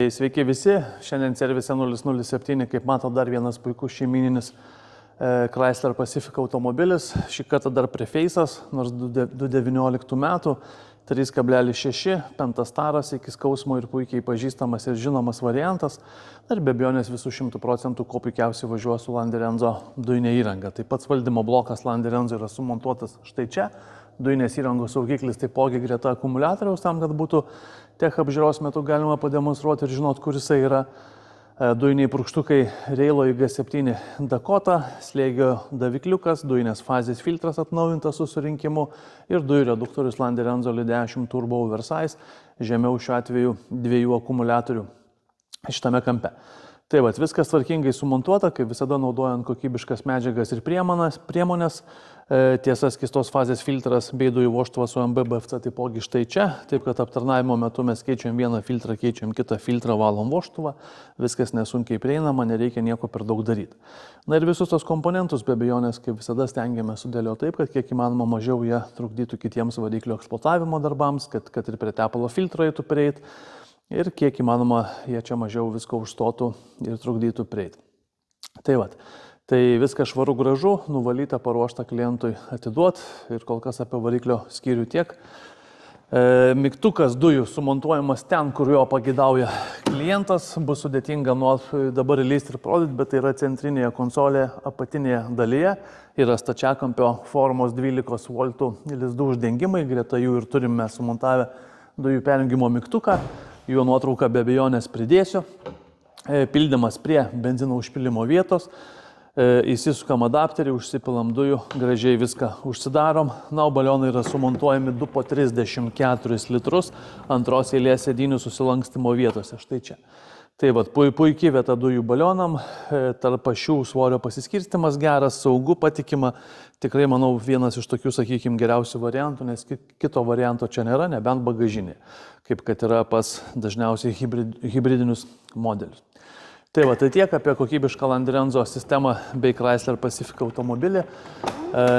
Tai sveiki visi, šiandien servise 007, kaip mato, dar vienas puikus šeimininis Chrysler Pacifica automobilis, šį kartą dar preface'as, nors 2019 metų, 3,6, 5 staras iki skausmo ir puikiai pažįstamas ir žinomas variantas. Ir be abejonės visų 100% kuo puikiausiai važiuoja su Lande Renzo dujinė įranga. Taip pat valdymo blokas Lande Renzo yra sumontuotas štai čia. Dujinės įrangos saugiklis taipogi greta akumuliatoriaus, tam, kad būtų tech apžiūros metu galima pademonstruoti ir žinot, kur jisai yra. Dujiniai purkštukai Reilo IG7 Dakota, slėgio davikliukas, dujinės fazės filtras atnaujintas su surinkimu ir dujų reduktorius Lande Renzo L10 Turbo Oversize, žemiau šiuo atveju 2 akumuliatorių šitame kampe. Tai vat, viskas tvarkingai sumontuota, kaip visada naudojant kokybiškas medžiagas ir priemonės. Tiesa, skystos fazės filtras bei dujų vožtuvas su OMB BFC taipogi štai čia. Taip, kad aptarnavimo metu mes keičiam vieną filtrą, keičiam kitą filtrą, valom vožtuvą. Viskas nesunkiai prieinama, nereikia nieko per daug daryti. Na ir visus tos komponentus be abejonės, kaip visada stengiamės sudėlioti taip, kad kiek įmanoma mažiau jie trukdytų kitiems variklio eksploatavimo darbams, kad ir prie tepalo filtro eitų prieiti. Ir kiek įmanoma, jie čia mažiau visko užstotų ir trukdytų prieiti. Tai vat, tai viskas švaru gražu, nuvalyta, paruošta klientui atiduot ir kol kas apie variklio skyrių tiek. Mygtukas dujų sumontuojamas ten, kur jo pagidauja klientas, bus sudėtinga nuo dabar įlysti ir parodyti, bet tai yra centrinėje konsolėje apatinėje dalyje, yra stačiakampio formos 12 voltų lizdų uždengimai, greta jų ir turime sumontavę dujų perjungimo mygtuką. Jo nuotrauką be abejonės pridėsiu. Pildymas prie benzino užpilimo vietos. Įsisukam adapterį, užsipilam dujų, gražiai viską užsidarom. Na, o balionai yra sumontuojami 2 po 34 litrus antros eilės sėdynių susilankstymo vietose. Štai čia. Tai vat, puikiai vieta dujų balionam, tarp ašių svorio pasiskirstimas geras, saugu, patikima. Tikrai, manau, vienas iš tokių, sakykime, geriausių variantų, nes kito varianto čia nėra, nebent bagažinė, kaip kad yra pas dažniausiai hibridinius modelius. Tai va, tai tiek apie kokybišką Lande Renzo sistemą bei Chrysler Pacifica automobilį.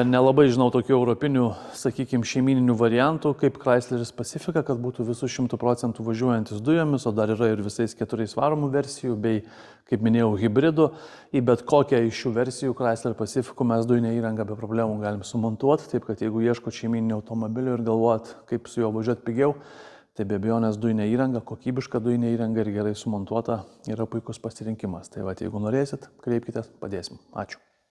Nelabai žinau tokių europinių, sakykime, šeimininių variantų kaip Chrysleris Pacifica, kad būtų visų 100% važiuojantis dujomis, o dar yra ir visais 4 varomų versijų bei, kaip minėjau, hibridų. Į bet kokią iš šių versijų Chrysler Pacifica mes dujinę įrangą be problemų galim sumontuoti, taip kad jeigu ieško šeiminio automobilio ir galvojat, kaip su juo važiuoti pigiau, tai be abejonės dujinė įranga, kokybiška dujinė įranga ir gerai sumontuota yra puikus pasirinkimas. Tai va, jeigu norėsit, kreipkitės, padėsim. Ačiū.